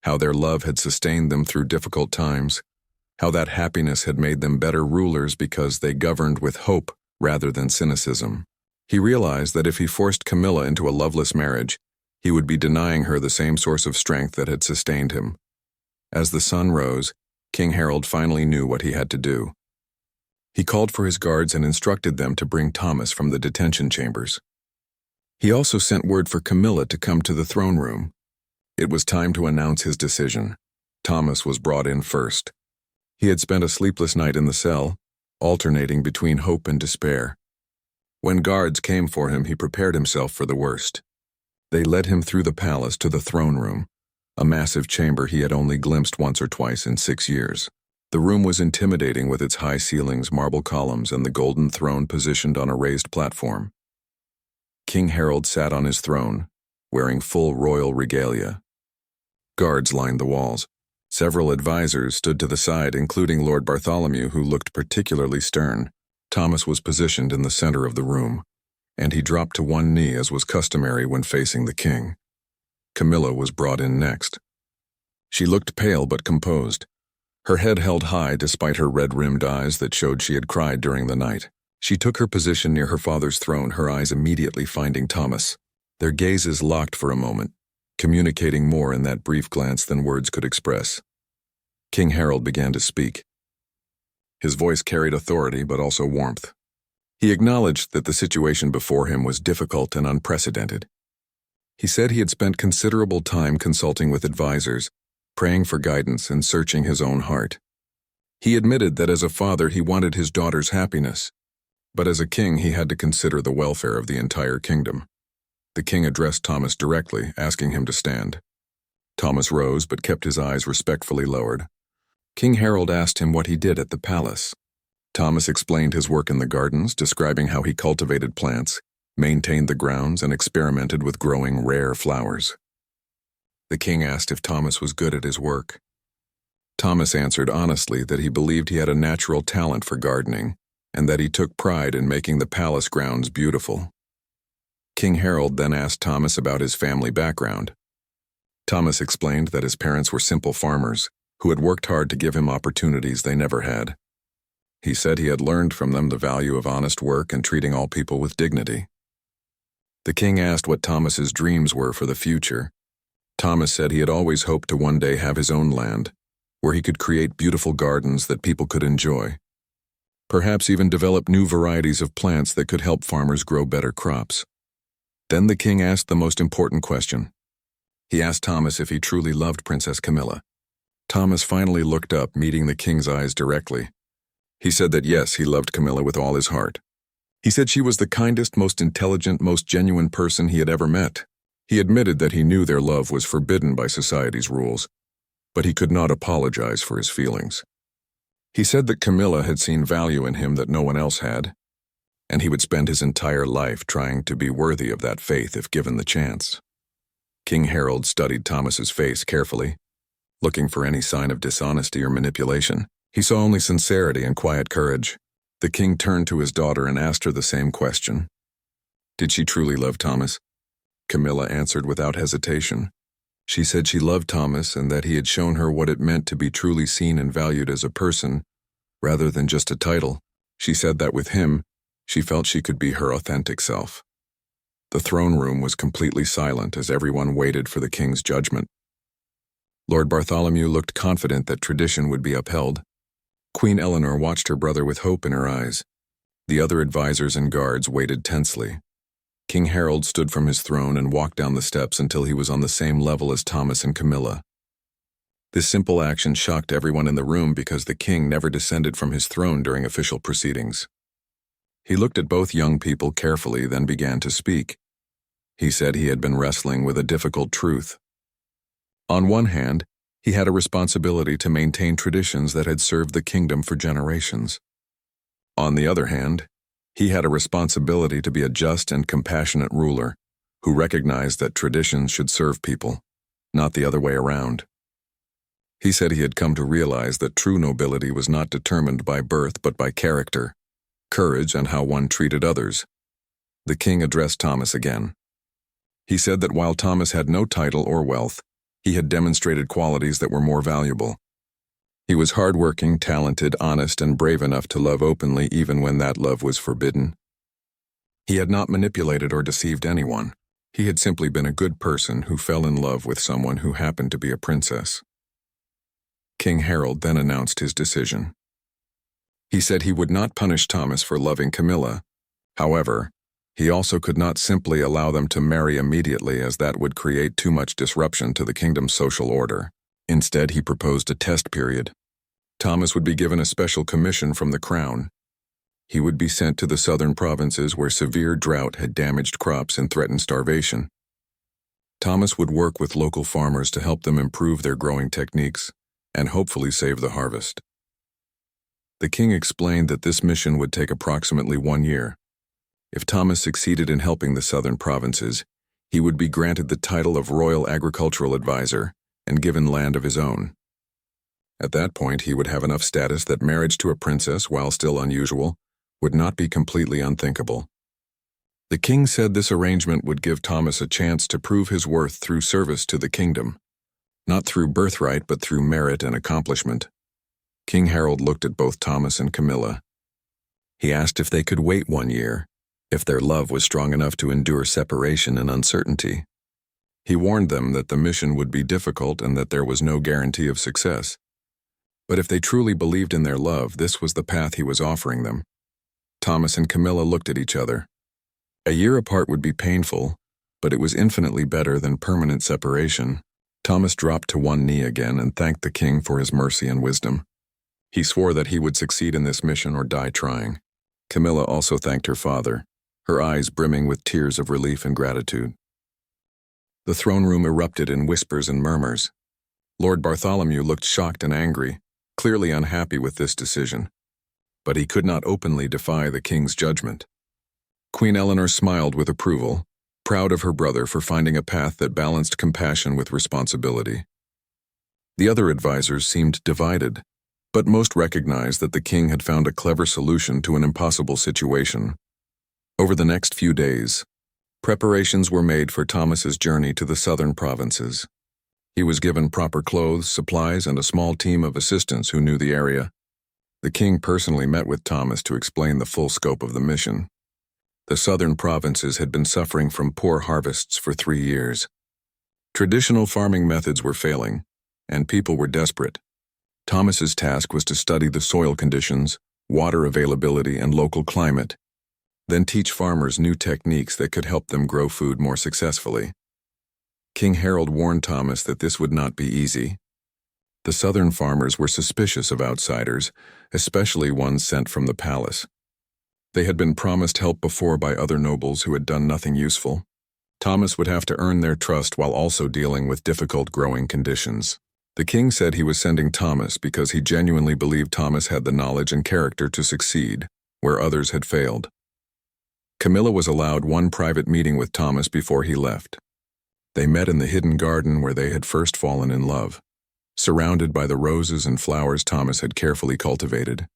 Speaker 1: how their love had sustained them through difficult times, how that happiness had made them better rulers because they governed with hope rather than cynicism. He realized that if he forced Camilla into a loveless marriage, he would be denying her the same source of strength that had sustained him. As the sun rose, King Harold finally knew what he had to do. He called for his guards and instructed them to bring Thomas from the detention chambers. He also sent word for Camilla to come to the throne room. It was time to announce his decision. Thomas was brought in first. He had spent a sleepless night in the cell, alternating between hope and despair. When guards came for him, he prepared himself for the worst. They led him through the palace to the throne room, a massive chamber he had only glimpsed once or twice in 6 years. The room was intimidating with its high ceilings, marble columns, and the golden throne positioned on a raised platform. King Harold sat on his throne, wearing full royal regalia. Guards lined the walls. Several advisors stood to the side, including Lord Bartholomew, who looked particularly stern. Thomas was positioned in the center of the room, and he dropped to one knee as was customary when facing the king. Camilla was brought in next. She looked pale but composed, her head held high despite her red-rimmed eyes that showed she had cried during the night. She took her position near her father's throne, her eyes immediately finding Thomas. Their gazes locked for a moment, communicating more in that brief glance than words could express. King Harold began to speak. His voice carried authority but also warmth. He acknowledged that the situation before him was difficult and unprecedented. He said he had spent considerable time consulting with advisors praying for guidance and searching his own heart. He admitted that as a father he wanted his daughter's happiness, but as a king he had to consider the welfare of the entire kingdom. The king addressed Thomas directly, asking him to stand. Thomas rose but kept his eyes respectfully lowered. King Harold asked him what he did at the palace. Thomas explained his work in the gardens, describing how he cultivated plants, maintained the grounds, and experimented with growing rare flowers. The king asked if Thomas was good at his work. Thomas answered honestly that he believed he had a natural talent for gardening, and that he took pride in making the palace grounds beautiful. King Harold then asked Thomas about his family background. Thomas explained that his parents were simple farmers, who had worked hard to give him opportunities they never had. He said he had learned from them the value of honest work and treating all people with dignity. The king asked what Thomas's dreams were for the future. Thomas said he had always hoped to one day have his own land, where he could create beautiful gardens that people could enjoy. Perhaps even develop new varieties of plants that could help farmers grow better crops. Then the king asked the most important question. He asked Thomas if he truly loved Princess Camilla. Thomas finally looked up, meeting the king's eyes directly. He said that yes, he loved Camilla with all his heart. He said she was the kindest, most intelligent, most genuine person he had ever met. He admitted that he knew their love was forbidden by society's rules, but he could not apologize for his feelings. He said that Camilla had seen value in him that no one else had, and he would spend his entire life trying to be worthy of that faith if given the chance. King Harold studied Thomas's face carefully, looking for any sign of dishonesty or manipulation. He saw only sincerity and quiet courage. The king turned to his daughter and asked her the same question. Did she truly love Thomas? Camilla answered without hesitation. She said she loved Thomas and that he had shown her what it meant to be truly seen and valued as a person, rather than just a title. She said that with him, she felt she could be her authentic self. The throne room was completely silent as everyone waited for the king's judgment. Lord Bartholomew looked confident that tradition would be upheld. Queen Eleanor watched her brother with hope in her eyes. The other advisors and guards waited tensely. King Harold stood from his throne and walked down the steps until he was on the same level as Thomas and Camilla. This simple action shocked everyone in the room because the king never descended from his throne during official proceedings. He looked at both young people carefully, then began to speak. He said he had been wrestling with a difficult truth. On one hand, he had a responsibility to maintain traditions that had served the kingdom for generations. On the other hand, he had a responsibility to be a just and compassionate ruler who recognized that traditions should serve people, not the other way around. He said he had come to realize that true nobility was not determined by birth but by character, courage, and how one treated others. The king addressed Thomas again. He said that while Thomas had no title or wealth, he had demonstrated qualities that were more valuable. He was hardworking, talented, honest, and brave enough to love openly even when that love was forbidden. He had not manipulated or deceived anyone. He had simply been a good person who fell in love with someone who happened to be a princess. King Harold then announced his decision. He said he would not punish Thomas for loving Camilla. However, he also could not simply allow them to marry immediately, as that would create too much disruption to the kingdom's social order. Instead, he proposed a test period. Thomas would be given a special commission from the crown. He would be sent to the southern provinces where severe drought had damaged crops and threatened starvation. Thomas would work with local farmers to help them improve their growing techniques and hopefully save the harvest. The king explained that this mission would take approximately 1 year. If Thomas succeeded in helping the southern provinces, he would be granted the title of Royal Agricultural Advisor and given land of his own. At that point, he would have enough status that marriage to a princess, while still unusual, would not be completely unthinkable. The king said this arrangement would give Thomas a chance to prove his worth through service to the kingdom, not through birthright but through merit and accomplishment. King Harold looked at both Thomas and Camilla. He asked if they could wait 1 year, if their love was strong enough to endure separation and uncertainty. He warned them that the mission would be difficult and that there was no guarantee of success. But if they truly believed in their love, this was the path he was offering them. Thomas and Camilla looked at each other. A year apart would be painful, but it was infinitely better than permanent separation. Thomas dropped to one knee again and thanked the king for his mercy and wisdom. He swore that he would succeed in this mission or die trying. Camilla also thanked her father, her eyes brimming with tears of relief and gratitude. The throne room erupted in whispers and murmurs. Lord Bartholomew looked shocked and angry, clearly unhappy with this decision. But he could not openly defy the king's judgment. Queen Eleanor smiled with approval, proud of her brother for finding a path that balanced compassion with responsibility. The other advisors seemed divided, but most recognized that the king had found a clever solution to an impossible situation. Over the next few days, preparations were made for Thomas's journey to the southern provinces. He was given proper clothes, supplies, and a small team of assistants who knew the area. The king personally met with Thomas to explain the full scope of the mission. The southern provinces had been suffering from poor harvests for 3 years. Traditional farming methods were failing, and people were desperate. Thomas's task was to study the soil conditions, water availability, and local climate, then teach farmers new techniques that could help them grow food more successfully. King Harold warned Thomas that this would not be easy. The southern farmers were suspicious of outsiders, especially ones sent from the palace. They had been promised help before by other nobles who had done nothing useful. Thomas would have to earn their trust while also dealing with difficult growing conditions. The king said he was sending Thomas because he genuinely believed Thomas had the knowledge and character to succeed, where others had failed. Camilla was allowed one private meeting with Thomas before he left. They met in the hidden garden where they had first fallen in love, surrounded by the roses and flowers Thomas had carefully cultivated.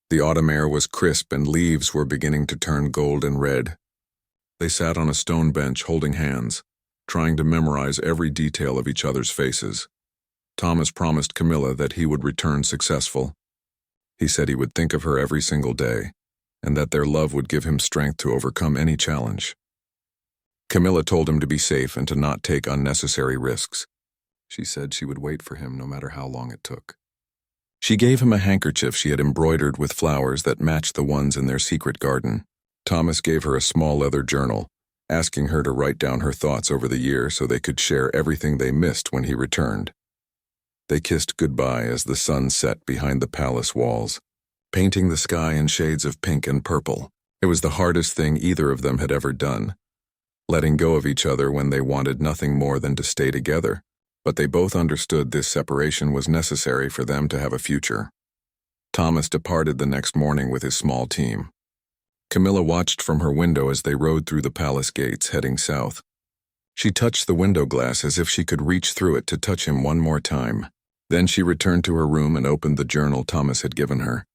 Speaker 1: The autumn air was crisp and leaves were beginning to turn gold and red. They sat on a stone bench holding hands, trying to memorize every detail of each other's faces. Thomas promised Camilla that he would return successful. He said he would think of her every single day, and that their love would give him strength to overcome any challenge. Camilla told him to be safe and to not take unnecessary risks. She said she would wait for him no matter how long it took. She gave him a handkerchief she had embroidered with flowers that matched the ones in their secret garden. Thomas gave her a small leather journal, asking her to write down her thoughts over the year so they could share everything they missed when he returned. They kissed goodbye as the sun set behind the palace walls, painting the sky in shades of pink and purple. It was the hardest thing either of them had ever done, letting go of each other when they wanted nothing more than to stay together. But they both understood this separation was necessary for them to have a future. Thomas departed the next morning with his small team. Camilla watched from her window as they rode through the palace gates, heading south. She touched the window glass as if she could reach through it to touch him one more time. Then she returned to her room and opened the journal Thomas had given her.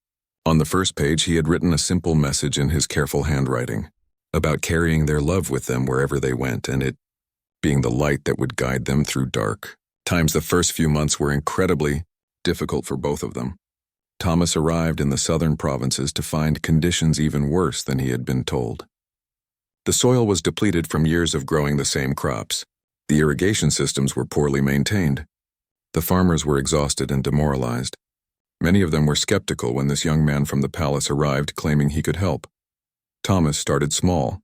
Speaker 1: On the first page, he had written a simple message in his careful handwriting about carrying their love with them wherever they went, and it being the light that would guide them through dark times. The first few months were incredibly difficult for both of them. Thomas arrived in the southern provinces to find conditions even worse than he had been told. The soil was depleted from years of growing the same crops. The irrigation systems were poorly maintained. The farmers were exhausted and demoralized. Many of them were skeptical when this young man from the palace arrived claiming he could help. Thomas started small.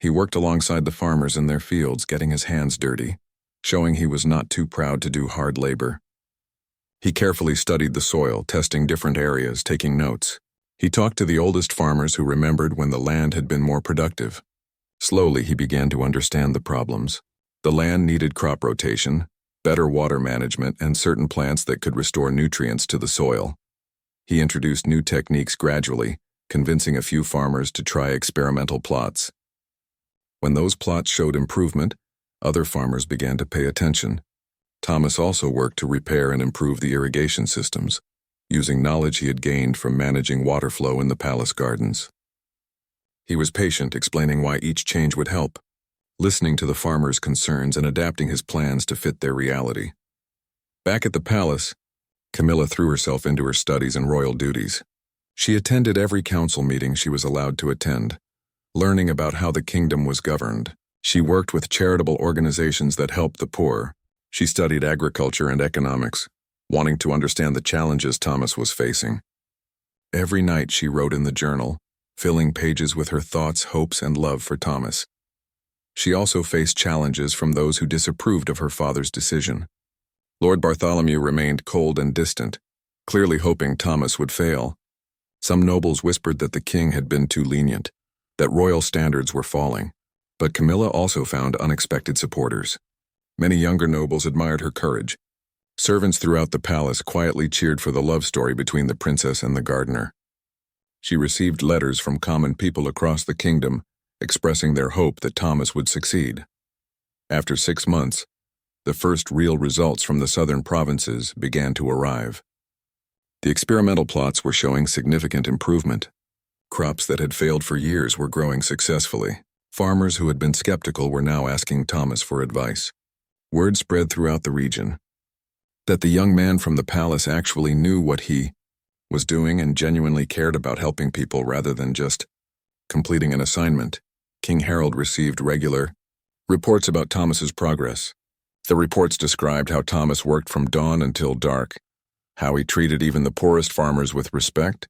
Speaker 1: He worked alongside the farmers in their fields, getting his hands dirty, showing he was not too proud to do hard labor. He carefully studied the soil, testing different areas, taking notes. He talked to the oldest farmers who remembered when the land had been more productive. Slowly, he began to understand the problems. The land needed crop rotation, better water management, and certain plants that could restore nutrients to the soil. He introduced new techniques gradually, convincing a few farmers to try experimental plots. When those plots showed improvement, other farmers began to pay attention. Thomas also worked to repair and improve the irrigation systems, using knowledge he had gained from managing water flow in the palace gardens. He was patient, explaining why each change would help, listening to the farmers' concerns and adapting his plans to fit their reality. Back at the palace, Camilla threw herself into her studies and royal duties. She attended every council meeting she was allowed to attend, learning about how the kingdom was governed. She worked with charitable organizations that helped the poor. She studied agriculture and economics, wanting to understand the challenges Thomas was facing. Every night she wrote in the journal, filling pages with her thoughts, hopes, and love for Thomas. She also faced challenges from those who disapproved of her father's decision. Lord Bartholomew remained cold and distant, clearly hoping Thomas would fail. Some nobles whispered that the king had been too lenient, that royal standards were falling. But Camilla also found unexpected supporters. Many younger nobles admired her courage. Servants throughout the palace quietly cheered for the love story between the princess and the gardener. She received letters from common people across the kingdom, expressing their hope that Thomas would succeed. After 6 months, the first real results from the southern provinces began to arrive. The experimental plots were showing significant improvement. Crops that had failed for years were growing successfully. Farmers who had been skeptical were now asking Thomas for advice. Word spread throughout the region that the young man from the palace actually knew what he was doing and genuinely cared about helping people rather than just completing an assignment. King Harold received regular reports about Thomas's progress. The reports described how Thomas worked from dawn until dark, how he treated even the poorest farmers with respect,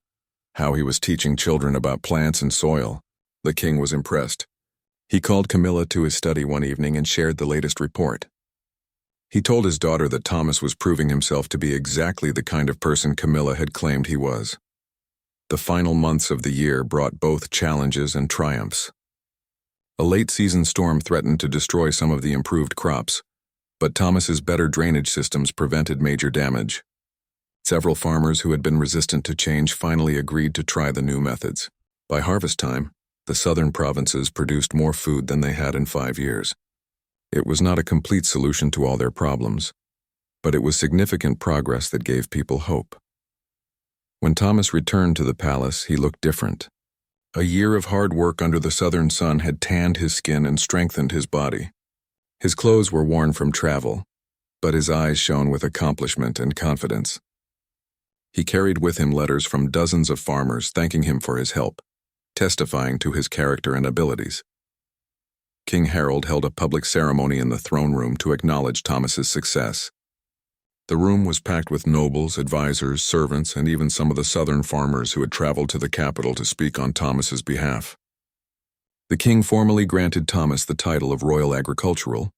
Speaker 1: how he was teaching children about plants and soil. The king was impressed. He called Camilla to his study one evening and shared the latest report. He told his daughter that Thomas was proving himself to be exactly the kind of person Camilla had claimed he was. The final months of the year brought both challenges and triumphs. A late-season storm threatened to destroy some of the improved crops, but Thomas's better drainage systems prevented major damage. Several farmers who had been resistant to change finally agreed to try the new methods. By harvest time, the southern provinces produced more food than they had in 5 years. It was not a complete solution to all their problems, but it was significant progress that gave people hope. When Thomas returned to the palace, he looked different. A year of hard work under the southern sun had tanned his skin and strengthened his body. His clothes were worn from travel, but his eyes shone with accomplishment and confidence. He carried with him letters from dozens of farmers thanking him for his help, testifying to his character and abilities. King Harold held a public ceremony in the throne room to acknowledge Thomas's success. The room was packed with nobles, advisors, servants, and even some of the southern farmers who had traveled to the capital to speak on Thomas's behalf. The king formally granted Thomas the title of Royal Agricultural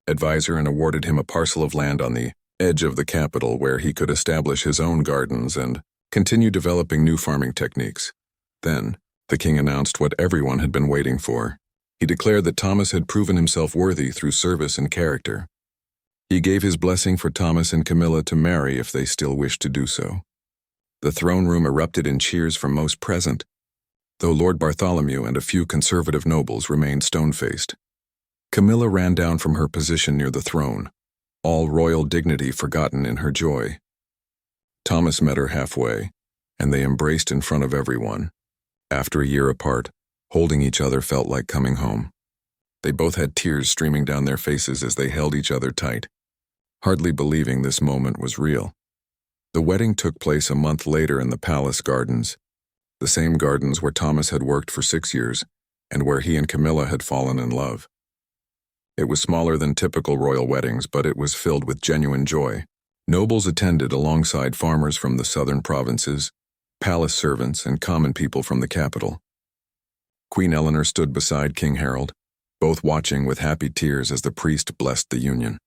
Speaker 1: Advisor and awarded him a parcel of land on the edge of the capital where he could establish his own gardens and continue developing new farming techniques. Then, the king announced what everyone had been waiting for. He declared that Thomas had proven himself worthy through service and character. He gave his blessing for Thomas and Camilla to marry if they still wished to do so. The throne room erupted in cheers from most present, though Lord Bartholomew and a few conservative nobles remained stone-faced. Camilla ran down from her position near the throne, all royal dignity forgotten in her joy. Thomas met her halfway, and they embraced in front of everyone. After a year apart, holding each other felt like coming home. They both had tears streaming down their faces as they held each other tight, hardly believing this moment was real. The wedding took place a month later in the palace gardens, the same gardens where Thomas had worked for 6 years and where he and Camilla had fallen in love. It was smaller than typical royal weddings, but it was filled with genuine joy. Nobles attended alongside farmers from the southern provinces, palace servants, and common people from the capital. Queen Eleanor stood beside King Harold, both watching with happy tears as the priest blessed the union.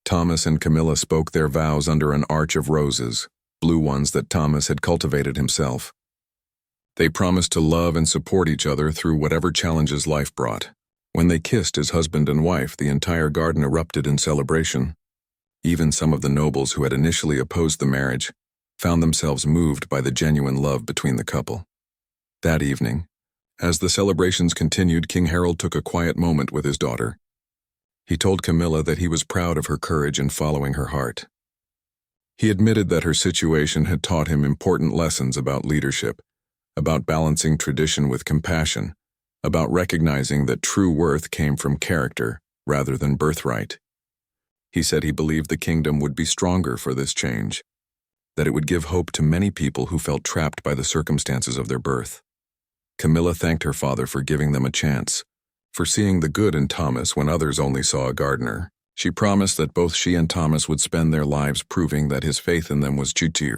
Speaker 1: Thomas and Camilla spoke their vows under an arch of roses, blue ones that Thomas had cultivated himself. They promised to love and support each other through whatever challenges life brought. When they kissed as husband and wife, the entire garden erupted in celebration. Even some of the nobles who had initially opposed the marriage found themselves moved by the genuine love between the couple. That evening, as the celebrations continued, King Harold took a quiet moment with his daughter. He told Camilla that he was proud of her courage in following her heart. He admitted that her situation had taught him important lessons about leadership, about balancing tradition with compassion, about recognizing that true worth came from character rather than birthright. He said he believed the kingdom would be stronger for this change, that it would give hope to many people who felt trapped by the circumstances of their birth. Camilla thanked her father for giving them a chance, for seeing the good in Thomas when others only saw a gardener. She promised that both she and Thomas would spend their lives proving that his faith in them was true.